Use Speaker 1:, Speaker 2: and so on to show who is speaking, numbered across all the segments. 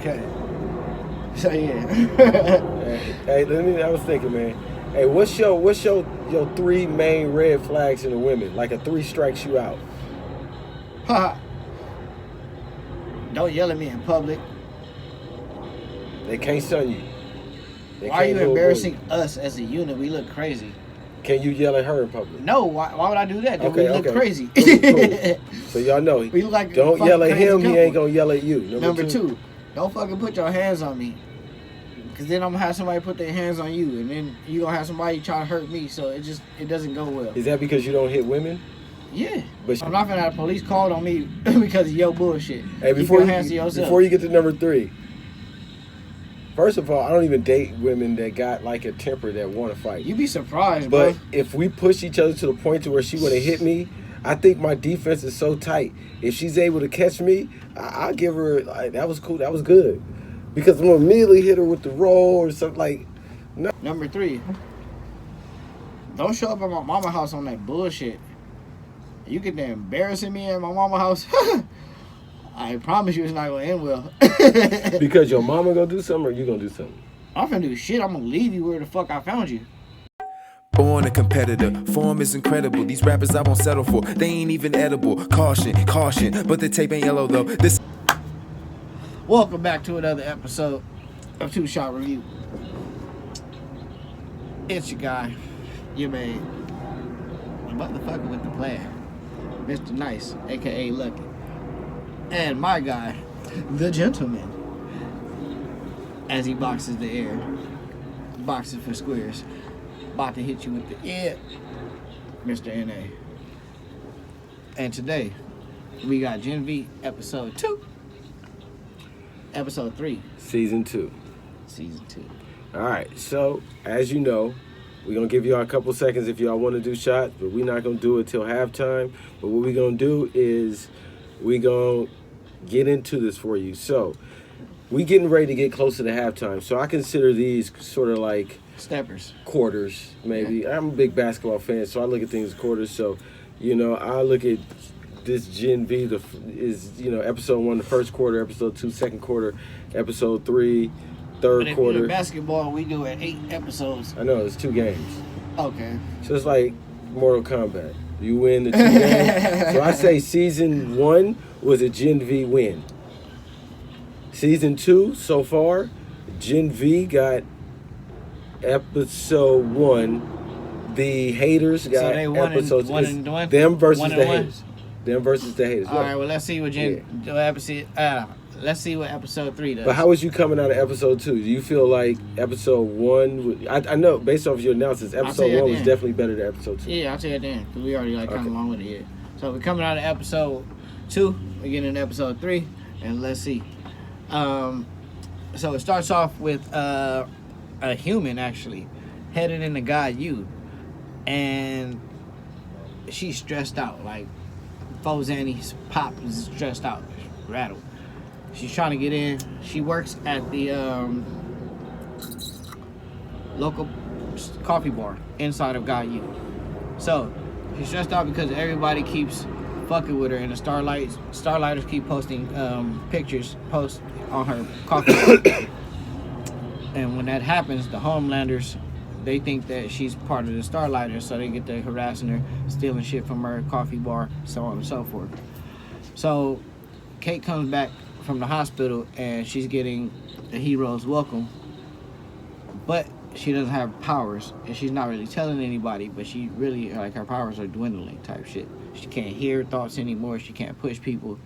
Speaker 1: Okay. So yeah.
Speaker 2: I was thinking, man. Hey, what's your 3 main red flags in the women? Like a 3 strikes you out.
Speaker 1: Don't yell at me in public.
Speaker 2: They can't stun you.
Speaker 1: Why are you embarrassing us as a unit? We look crazy.
Speaker 2: Can you yell at her in public?
Speaker 1: No, why would I do that?
Speaker 2: Okay,
Speaker 1: we look crazy.
Speaker 2: Cool. So y'all know.
Speaker 1: We look like
Speaker 2: don't yell at him,
Speaker 1: couple.
Speaker 2: He ain't gonna yell at you.
Speaker 1: Number two, don't fucking put your hands on me. Because then I'm gonna have somebody put their hands on you, and then you gonna have somebody try to hurt me, so it doesn't go well.
Speaker 2: Is that because you don't hit women?
Speaker 1: Yeah. But I'm not gonna have the police called on me because of your bullshit.
Speaker 2: Hey, before you get to number 3, first of all, I don't even date women that got like a temper that want to fight.
Speaker 1: You be surprised,
Speaker 2: but
Speaker 1: bro.
Speaker 2: If we push each other to the point to where she want to hit me, I think my defense is so tight. If she's able to catch me, I'll give her, like, that was cool, that was good. Because I'm going to immediately hit her with the roll or something like, no.
Speaker 1: Number 3, don't show up at my mama house on that bullshit. You get there embarrassing me at my mama house. I promise you it's not going to end well.
Speaker 2: Because your mama going to do something or you going to do something?
Speaker 1: I'm finna do shit. I'm going to leave you where the fuck I found you.
Speaker 3: Born a competitor, form is incredible. These rappers I won't settle for, they ain't even edible. Caution, but the tape ain't yellow though. This.
Speaker 1: Welcome back to another episode of 2ShotReviewz. It's your guy, your man, the motherfucker with the plan, Mr. Nice, aka Lucky, and my guy, the gentleman, as he boxes the air, boxing for squares, about to hit you with the ear, Mr. NA. And today, we got Gen V episode 2. Episode 3.
Speaker 2: Season 2.
Speaker 1: Season 2.
Speaker 2: Alright, so as you know, we're going to give y'all a couple seconds if y'all want to do shots, but we're not going to do it till halftime. But what we're going to do is we're going to get into this for you. So, we getting ready to get close to the halftime. So I consider these sort of like
Speaker 1: steppers.
Speaker 2: Quarters, maybe.
Speaker 1: Yeah.
Speaker 2: I'm a big basketball fan, so I look at things as quarters. So, I look at this Gen V episode 1, the first quarter, episode 2, second quarter, episode 3, third quarter.
Speaker 1: In basketball, we do it 8 episodes.
Speaker 2: I know, it's 2 games.
Speaker 1: Okay.
Speaker 2: So it's like Mortal Kombat. You win the 2 games. So I say season 1 was a Gen V win. Season 2, so far, Gen V got episode 1. The haters got episode 2. Them versus the haters. Them versus the haters.
Speaker 1: All right, well, let's see what let's see what episode 3 does.
Speaker 2: But how was you coming out of episode 2? Do you feel like episode 1? I know based off your analysis, episode 1 was definitely better than episode 2.
Speaker 1: Yeah, I'll tell you that then, because we already kind of along with it. Yeah. So we're coming out of episode 2. We're getting into episode 3, and let's see. So it starts off with a human actually headed into God U, and she's stressed out like. Fozani's pop is stressed out, rattled. She's trying to get in. She works at the local coffee bar inside of God U. So she's stressed out because everybody keeps fucking with her, and the Starlighters keep posting posts on her coffee bar. And when that happens, the Homelanders, they think that she's part of the Starlighters, so they get to harassing her, stealing shit from her coffee bar, so on and so forth. So Kate comes back from the hospital and she's getting the hero's welcome, but she doesn't have powers, and she's not really telling anybody, but she really, her powers are dwindling type shit. She can't hear thoughts anymore, she can't push people,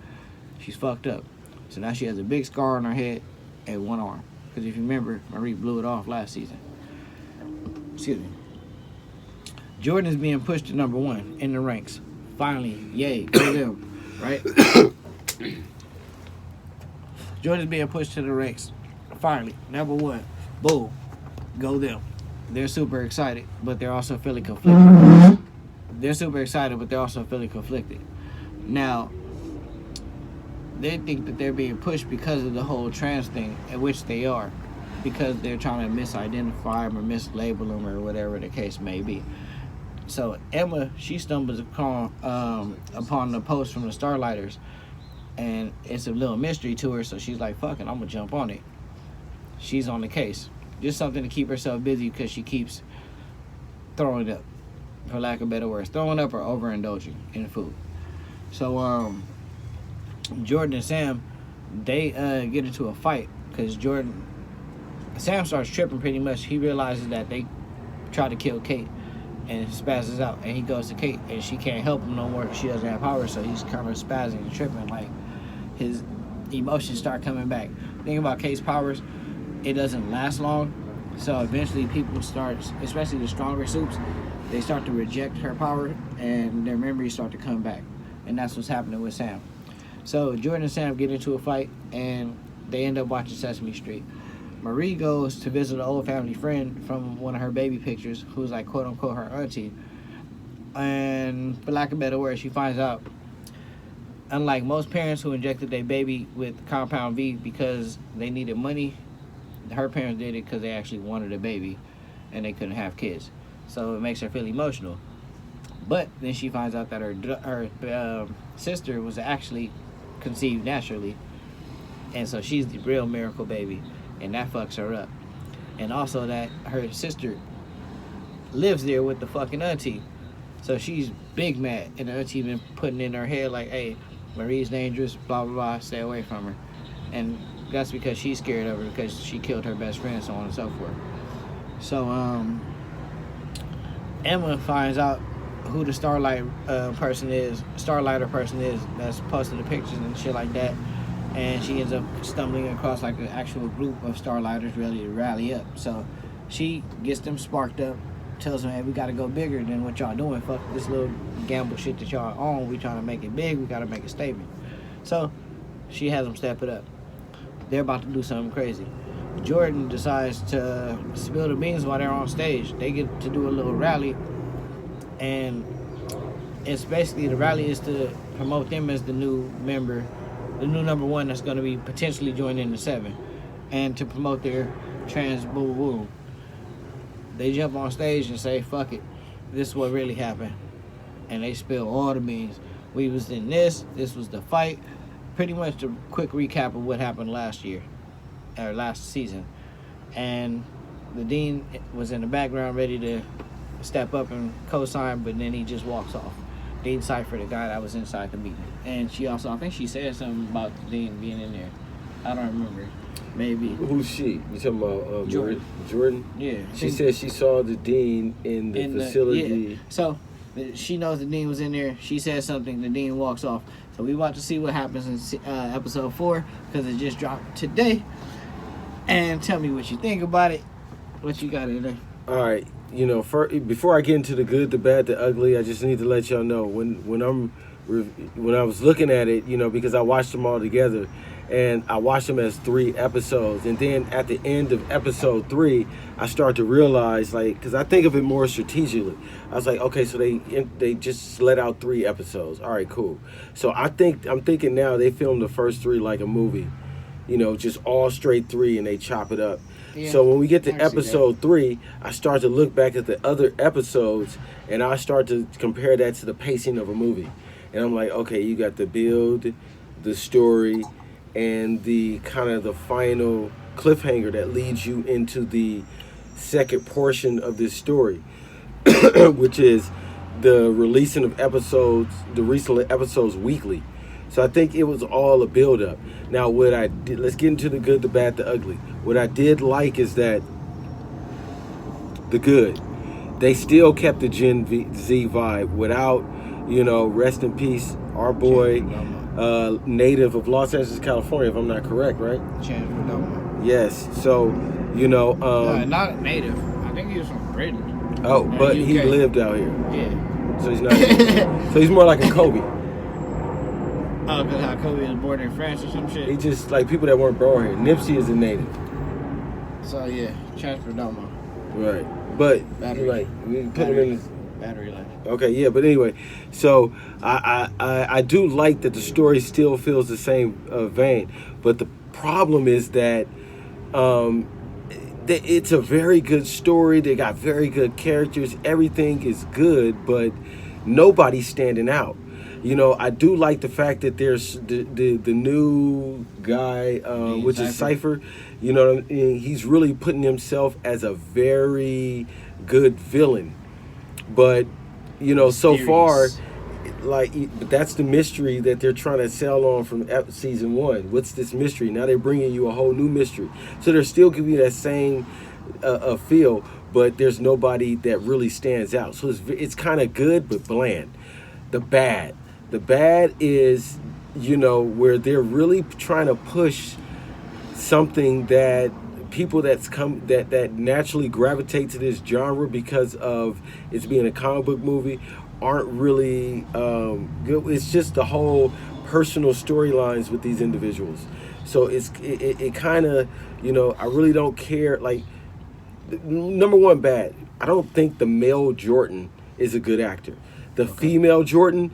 Speaker 1: she's fucked up. So now she has a big scar on her head and 1 arm, because if you remember, Marie blew it off last season. Excuse me. Jordan is being pushed to number 1 in the ranks. Finally, yay, go them, right? Jordan's being pushed to the ranks. Finally, number 1, boom, go them. They're super excited, but they're also feeling conflicted. Now, they think that they're being pushed because of the whole trans thing, at which they are. Because they're trying to misidentify them or mislabel them or whatever the case may be. So Emma, she stumbles upon the post from the Starlighters, and it's a little mystery to her. So she's like, "Fuck it, I'm gonna jump on it." She's on the case, just something to keep herself busy because she keeps throwing up, for lack of better words, throwing up or overindulging in food. So Jordan and Sam, they get into a fight because Sam starts tripping pretty much. He realizes that they tried to kill Kate and spazzes out, and he goes to Kate and she can't help him no more because she doesn't have power, so he's kind of spazzing and tripping, like his emotions start coming back. The thing about Kate's powers, it doesn't last long, so eventually people start, especially the stronger soups, they start to reject her power and their memories start to come back, and that's what's happening with Sam. So Jordan and Sam get into a fight and they end up watching Sesame Street. Marie goes to visit an old family friend from one of her baby pictures, who's like quote unquote her auntie. And for lack of a better word, she finds out, unlike most parents who injected their baby with Compound V because they needed money, her parents did it because they actually wanted a baby and they couldn't have kids. So it makes her feel emotional. But then she finds out that her sister was actually conceived naturally, and so she's the real miracle baby, and that fucks her up. And also that her sister lives there with the fucking auntie, so she's big mad, and the auntie been putting in her head like, hey, Marie's dangerous, blah blah blah, stay away from her. And that's because she's scared of her because she killed her best friend, so on and so forth. So Emma finds out who the Starlighter person is that's posting the pictures and shit like that, and she ends up stumbling across like an actual group of Starlighters ready to rally up. So she gets them sparked up, tells them, hey, we gotta go bigger than what y'all doing. Fuck this little gamble shit that y'all own. We trying to make it big. We gotta make a statement. So she has them step it up. They're about to do something crazy. Jordan decides to spill the beans while they're on stage. They get to do a little rally, and it's basically, the rally is to promote them as the new member, the new number one that's going to be potentially joining the 7, and to promote their trans boo boo. They jump on stage and say, fuck it, this is what really happened, and they spill all the beans. We was in this was the fight, pretty much a quick recap of what happened last season. And the dean was in the background ready to step up and co-sign, but then he just walks off. Dean Cypher, the guy that was inside the meeting. And she also, I think she said something about the dean being in there. I don't remember. Maybe.
Speaker 2: Who's she? You talking about
Speaker 1: Jordan?
Speaker 2: Jordan?
Speaker 1: Yeah.
Speaker 2: She said she saw the dean in the facility.
Speaker 1: Yeah. So she knows the dean was in there. She says something. The dean walks off. So we about to see what happens in episode 4 because it just dropped today. And tell me what you think about it. What you got in there?
Speaker 2: All right. You know, before I get into the good, the bad, the ugly, I just need to let y'all know when I was looking at it, you know, because I watched them all together, and I watched them as 3 episodes, and then at the end of episode 3, I start to realize, like, because I think of it more strategically. I was like, okay, so they just let out 3 episodes. All right, cool. So I'm thinking now they filmed the first 3 like a movie, you know, just all straight 3, and they chop it up. Yeah, so when we get to episode 3, I start to look back at the other episodes, and I start to compare that to the pacing of a movie. And I'm like, okay, you got the build, the story, and the kind of the final cliffhanger that leads you into the second portion of this story, which is the releasing of episodes, the recent episodes weekly. So I think it was all a build-up. Now, what I did, let's get into the good, the bad, the ugly. What I did like is that the good, they still kept the Gen Z vibe without, you know, rest in peace, our boy, native of Los Angeles, California, if I'm not correct, right?
Speaker 1: Chance Perdomo.
Speaker 2: Yes. So, you know,
Speaker 1: not native. I think he was from Britain.
Speaker 2: Oh, but he lived out here.
Speaker 1: Yeah.
Speaker 2: So he's not. So he's more like a Kobe.
Speaker 1: Oh, because how Kobe was born in France or some shit?
Speaker 2: He just like people that weren't born here. Nipsey is a native.
Speaker 1: So yeah, Chance Perdomo.
Speaker 2: Right. But
Speaker 1: battery.
Speaker 2: We put him in
Speaker 1: battery life.
Speaker 2: Okay, yeah, but anyway, so I do like that the story still feels the same vein, but the problem is that it's a very good story. They got very good characters. Everything is good, but nobody's standing out. You know, I do like the fact that there's the new guy, which is Cypher. You know, what I mean? He's really putting himself as a very good villain. But, you know, so far, like, but that's the mystery that they're trying to sell on from season 1. What's this mystery? Now they're bringing you a whole new mystery. So they're still giving you that same feel, but there's nobody that really stands out. So it's kind of good, but bland. The bad is, you know, where they're really trying to push something that people that naturally gravitate to this genre because of it's being a comic book movie aren't really good. It's just the whole personal storylines with these individuals. So it kind of, you know, I really don't care. Like, number one, bad. I don't think the male Jordan is a good actor. The female Jordan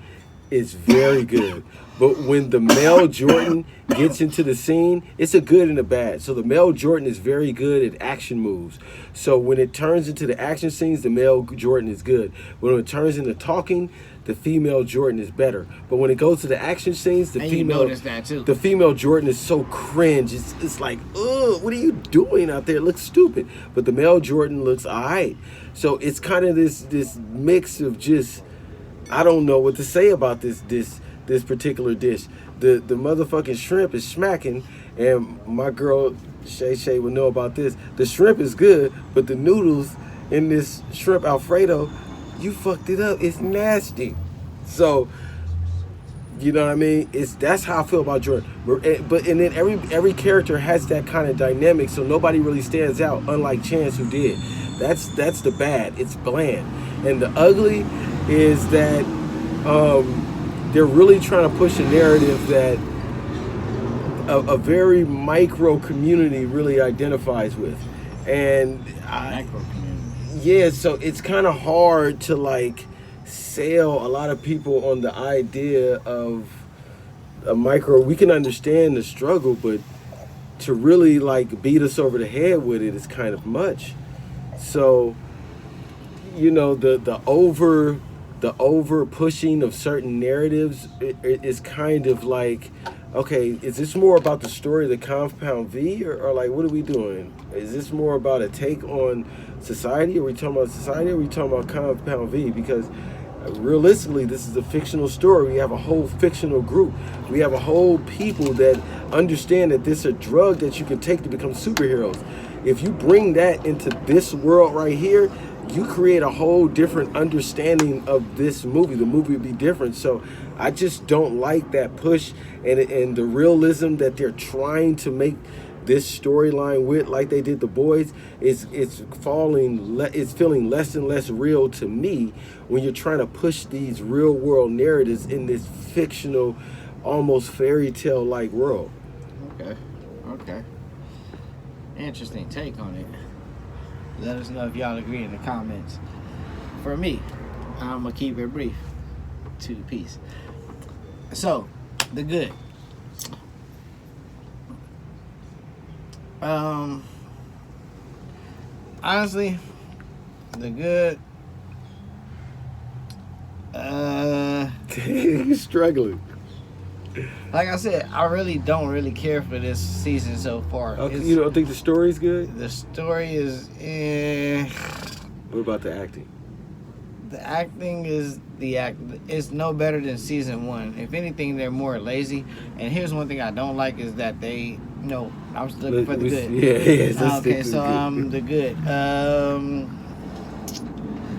Speaker 2: is very good. But when the male Jordan gets into the scene, it's a good and a bad. So the male Jordan is very good at action moves. So when it turns into the action scenes, the male Jordan is good. When it turns into talking, the female Jordan is better. But when it goes to the action scenes, the female Jordan is so cringe. It's like, ugh, what are you doing out there? It looks stupid. But the male Jordan looks all right. So it's kind of this mix of just, I don't know what to say about this particular dish. The motherfucking shrimp is smacking, and my girl Shay will know about this. The shrimp is good, but the noodles in this shrimp Alfredo, you fucked it up. It's nasty. So, you know what I mean? That's how I feel about Jordan. But then every character has that kind of dynamic, so nobody really stands out. Unlike Chance, who did. That's the bad. It's bland, and the ugly is that they're really trying to push a narrative that a very micro community really identifies with, and
Speaker 1: Micro community.
Speaker 2: Yeah, so it's kind of hard to like sell a lot of people on the idea of a micro. We can understand the struggle, but to really like beat us over the head with it is kind of much. So, you know, the over pushing of certain narratives is kind of like, okay, is this more about the story of the Compound V, or like, what are we doing? Is this more about a take on society? Are we talking about society, or are we talking about Compound V? Because realistically, this is a fictional story. We have a whole fictional group. We have a whole people that understand that this is a drug that you can take to become superheroes. If you bring that into this world right here, you create a whole different understanding of this movie. The movie would be different. So I just don't like that push and the realism that they're trying to make this storyline with, like they did The Boys. It's feeling less and less real to me when you're trying to push these real world narratives in this fictional, almost fairy tale like world.
Speaker 1: Okay. Interesting take on it. Let us know if y'all agree in the comments. For me, I'm gonna keep it brief. 2 piece. So, the good. Honestly, the good.
Speaker 2: You're struggling.
Speaker 1: Like I said, I really don't care for this season so far.
Speaker 2: Okay, you don't think the story's good?
Speaker 1: The story is
Speaker 2: What about the acting?
Speaker 1: The acting is it's no better than season 1. If anything, they're more lazy. And here's one thing I don't like is that I was looking for the good.
Speaker 2: Yeah.
Speaker 1: Okay, so the good.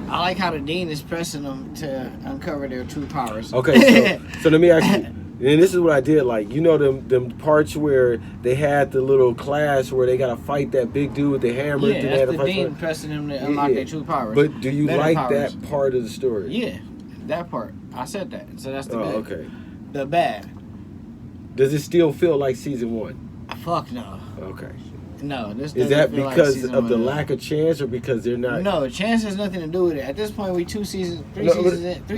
Speaker 1: I like how the dean is pressing them to uncover their true powers.
Speaker 2: Okay, so let me ask you. And this is what I did like. You know them parts where they had the little class where they got to fight that big dude with the hammer?
Speaker 1: Yeah, that's the dean pressing them to unlock their true powers.
Speaker 2: But do you like
Speaker 1: powers.
Speaker 2: that part of the story?
Speaker 1: Yeah, that part. I said that. So that's the good.
Speaker 2: Okay.
Speaker 1: The bad.
Speaker 2: Does it still feel like season 1?
Speaker 1: Fuck no.
Speaker 2: Okay.
Speaker 1: No, this
Speaker 2: is that
Speaker 1: feel
Speaker 2: because
Speaker 1: like
Speaker 2: of the lack of chance, or because they're not?
Speaker 1: No, chance has nothing to do with it. At this point, we 3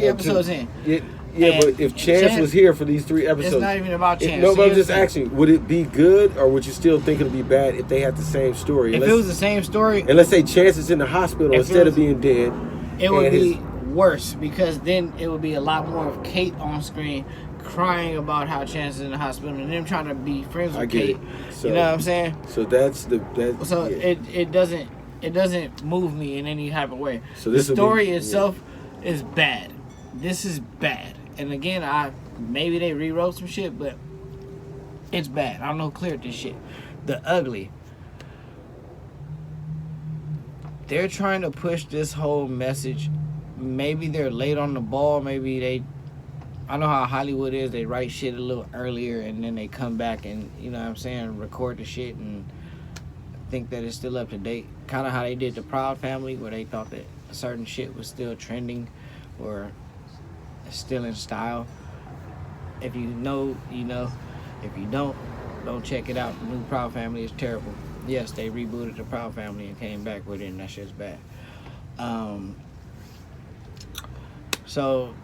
Speaker 1: episodes in.
Speaker 2: Yeah, but if Chance was here for these 3 episodes,
Speaker 1: it's not even about Chance.
Speaker 2: No, but I'm just asking, would it be good, or would you still think it'd be bad if they had the same story?
Speaker 1: If it was the same story,
Speaker 2: and let's say Chance is in the hospital instead of being dead,
Speaker 1: it would be worse because then it would be a lot more of Kate on screen crying about how Chance is in the hospital and them trying to be friends with Kate.
Speaker 2: So,
Speaker 1: you know what I'm saying?
Speaker 2: So that's
Speaker 1: So
Speaker 2: yeah.
Speaker 1: it doesn't move me in any type of way.
Speaker 2: So
Speaker 1: the
Speaker 2: this
Speaker 1: story itself is bad. This is bad. And again, maybe they rewrote some shit, but it's bad. I don't know who cleared this shit. The Ugly. They're trying to push this whole message. Maybe they're late on the ball. Maybe I know how Hollywood is. They write shit a little earlier and then they come back and, you know what I'm saying, record the shit and think that it's still up to date. Kind of how they did the Proud Family, where they thought that certain shit was still trending or still in style. If you know, you know. If you don't check it out. The new Proud Family is terrible. Yes, they rebooted the Proud Family and came back with it, and that shit's bad. So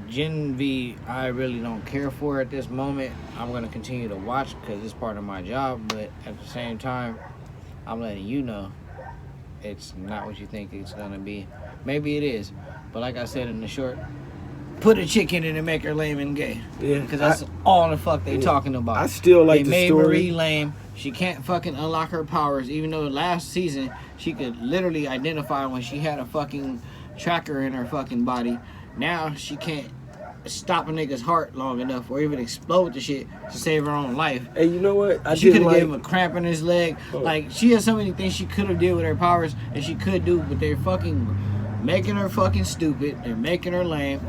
Speaker 1: Gen V, I really don't care for at this moment. I'm going to continue to watch because it's part of my job, but at the same time, I'm letting you know it's not what you think it's going to be. Maybe it is, but like I said in the short, put a chick in it and make her lame and gay.
Speaker 2: Yeah,
Speaker 1: because that's all the fuck they talking about.
Speaker 2: I still like
Speaker 1: they
Speaker 2: the
Speaker 1: made
Speaker 2: story.
Speaker 1: Marie lame. She can't fucking unlock her powers, even though last season she could literally identify when she had a fucking tracker in her fucking body. Now she can't stop a nigga's heart long enough or even explode the shit to save her own life.
Speaker 2: Hey, you know what?
Speaker 1: She could have gave him a cramp in his leg. Like, she has so many things she could have did with her powers and she could do, but they're fucking making her fucking stupid. They're making her lame.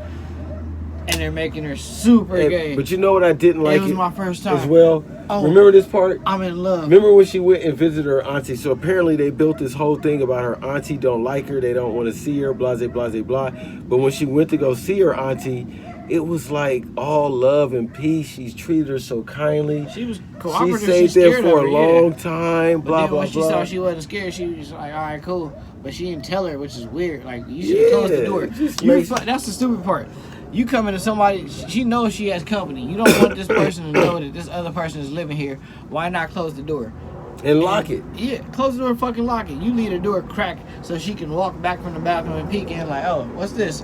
Speaker 1: And they're making her super gay.
Speaker 2: But you know what I didn't like?
Speaker 1: It was my first time.
Speaker 2: As well.
Speaker 1: Oh,
Speaker 2: remember this part?
Speaker 1: I'm in love.
Speaker 2: Remember when she went and visited her auntie? So apparently they built this whole thing about her auntie don't like her. They don't want to see her, blah, blah, blah, blah. But when she went to go see her auntie, it was like all love and peace. She's treated her so kindly.
Speaker 1: She was cooperative.
Speaker 2: She stayed there for a long time, blah,
Speaker 1: but then
Speaker 2: blah,
Speaker 1: when she
Speaker 2: blah.
Speaker 1: saw she wasn't scared, she was like, all right, cool. But she didn't tell her, which is weird. Like, you should have closed the door. That's the stupid part. You come into somebody, she knows she has company. You don't want this person to know that this other person is living here. Why not close the door?
Speaker 2: And lock it.
Speaker 1: Yeah, close the door and fucking lock it. You leave the door cracked so she can walk back from the bathroom and peek in like, oh, what's this?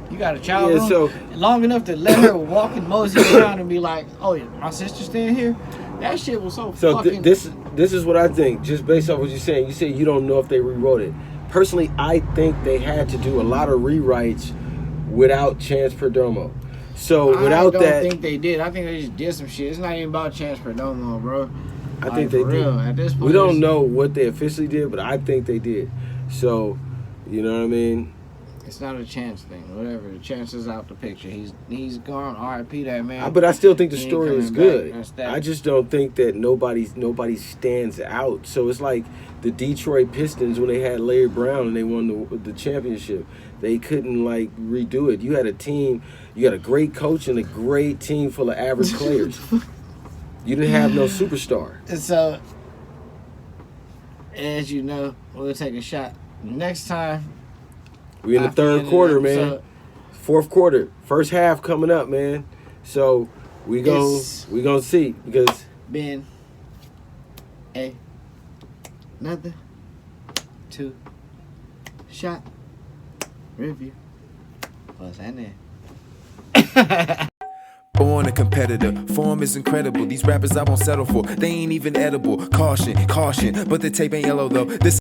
Speaker 1: You got a child room?
Speaker 2: So
Speaker 1: long enough to let her walk and mosey around and be like, oh, my sister's staying here? That shit was so fucking...
Speaker 2: this is what I think, just based off what you're saying. You say you don't know if they rewrote it. Personally, I think they had to do a lot of rewrites without Chance Perdomo. So without that, I
Speaker 1: don't think they did. I think they just did some shit. It's not even about Chance Perdomo, bro.
Speaker 2: I think they did.
Speaker 1: At this point,
Speaker 2: we don't know what they officially did, but I think they did. So, you know what I mean?
Speaker 1: It's not a Chance thing. Whatever. The Chance is out the picture. He's gone. R.I.P. that man.
Speaker 2: But I still think the story is good.
Speaker 1: Back.
Speaker 2: I just don't think that nobody stands out. So it's like the Detroit Pistons when they had Larry Brown and they won the championship. They couldn't like redo it. You had a team, you had a great coach and a great team full of average players. You didn't have no superstar.
Speaker 1: And so, as you know, we'll take a shot next time.
Speaker 2: We in the third quarter, man. Fourth quarter, first half coming up, man. So we gonna see because
Speaker 1: been another 2 shot review. What's happening?
Speaker 3: Born a competitor, form is incredible. These rappers I won't settle for, they ain't even edible. Caution, caution, but the tape ain't yellow though. This